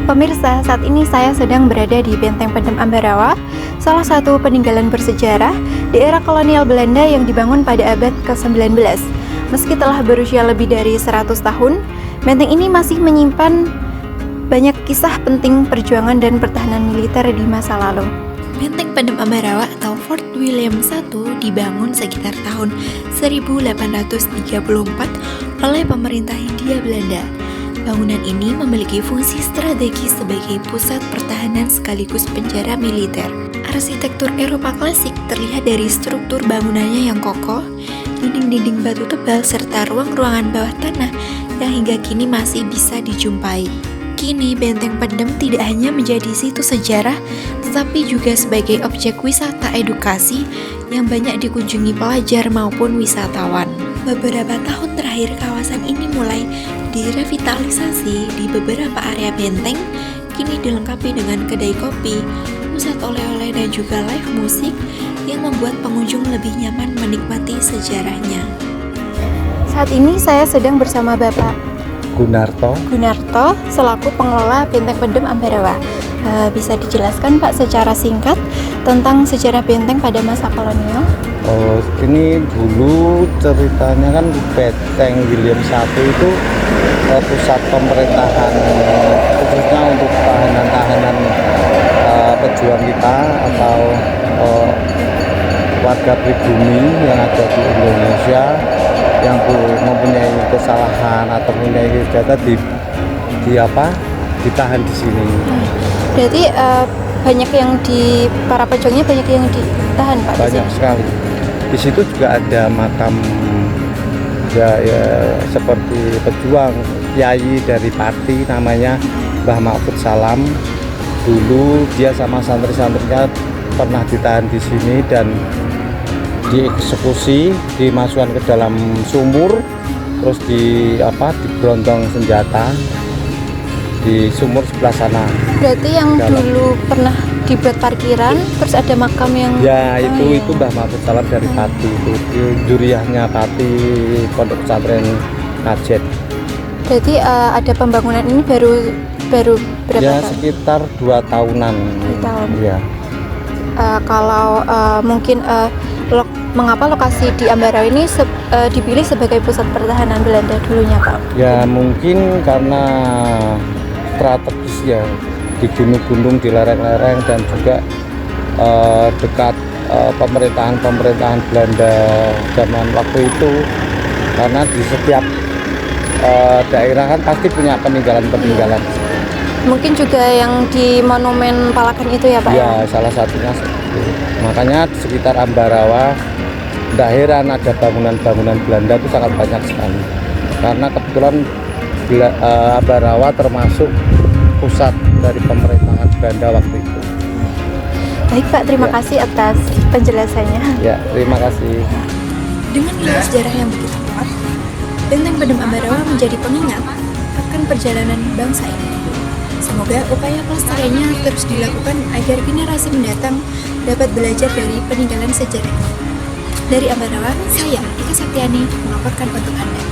Pemirsa, saat ini saya sedang berada di Benteng Pendem Ambarawa, salah satu peninggalan bersejarah di era kolonial Belanda yang dibangun pada abad ke-19. Meski telah berusia lebih dari 100 tahun, benteng ini masih menyimpan banyak kisah penting perjuangan dan pertahanan militer di masa lalu. Benteng Pendem Ambarawa atau Fort William I dibangun sekitar tahun 1834 oleh pemerintah Hindia Belanda. Bangunan ini memiliki fungsi strategis sebagai pusat pertahanan sekaligus penjara militer. Arsitektur Eropa klasik terlihat dari struktur bangunannya yang kokoh, dinding-dinding batu tebal, serta ruang-ruangan bawah tanah yang hingga kini masih bisa dijumpai. Kini, Benteng Pendem tidak hanya menjadi situs sejarah, tetapi juga sebagai objek wisata edukasi yang banyak dikunjungi pelajar maupun wisatawan. Beberapa tahun terakhir, kawasan ini mulai direvitalisasi di beberapa area benteng, kini dilengkapi dengan kedai kopi, pusat oleh-oleh dan juga live musik yang membuat pengunjung lebih nyaman menikmati sejarahnya. Saat ini saya sedang bersama Bapak Gunarto selaku pengelola Benteng Pendem Ambarawa. Bisa dijelaskan Pak secara singkat tentang sejarah benteng pada masa kolonial? Oh, ini dulu ceritanya kan Benteng William I itu pusat pemerintahan khususnya untuk tahanan-tahanan pejuang kita atau warga pribumi yang ada di Indonesia yang mempunyai kesalahan atau mempunyai kejahatan ditahan di sini. Berarti banyak yang para pejuangnya banyak yang ditahan Pak? Banyak sekali. Di situ juga ada makam ya seperti pejuang kiai dari Pati namanya Mbah Mahfud Salam. Dulu dia sama santri-santrinya pernah ditahan di sini dan dieksekusi, dimasukkan ke dalam sumur, terus diberondong senjata di sumur sebelah sana. Berarti yang dulu pernah dibuat parkiran, terus ada makam yang itu Mbah Mahfud Salam dari Pati, itu juriyahnya Pati Pondok Pesantren Najet. Berarti ada pembangunan ini baru berapa ya, tahun? sekitar 2 tahunan. 2 tahun. Ya. Kalau mungkin mengapa lokasi di Ambarawa ini dipilih sebagai pusat pertahanan Belanda dulunya Pak? Ya mungkin karena strategis ya, di gunung-gunung, di lereng-lereng, dan juga dekat pemerintahan Belanda zaman waktu itu, karena di setiap daerah kan pasti punya peninggalan-peninggalan. Mungkin juga yang di Monumen Palagan itu ya Pak? Ya, salah satunya seperti itu. Makanya di sekitar Ambarawa tidak heran ada bangunan-bangunan Belanda itu sangat banyak sekali, karena kebetulan Ambarawa termasuk pusat dari pemerintahan Belanda waktu itu. Baik Pak, terima kasih atas penjelasannya. Ya, terima kasih. Dengan nilai sejarah yang begitu kuat, Benteng Pendem Ambarawa menjadi pengingat akan perjalanan bangsa ini. Semoga upaya pelestariannya terus dilakukan agar generasi mendatang dapat belajar dari peninggalan sejarah ini. Dari Ambarawa, saya Ika Septiani melaporkan untuk Anda.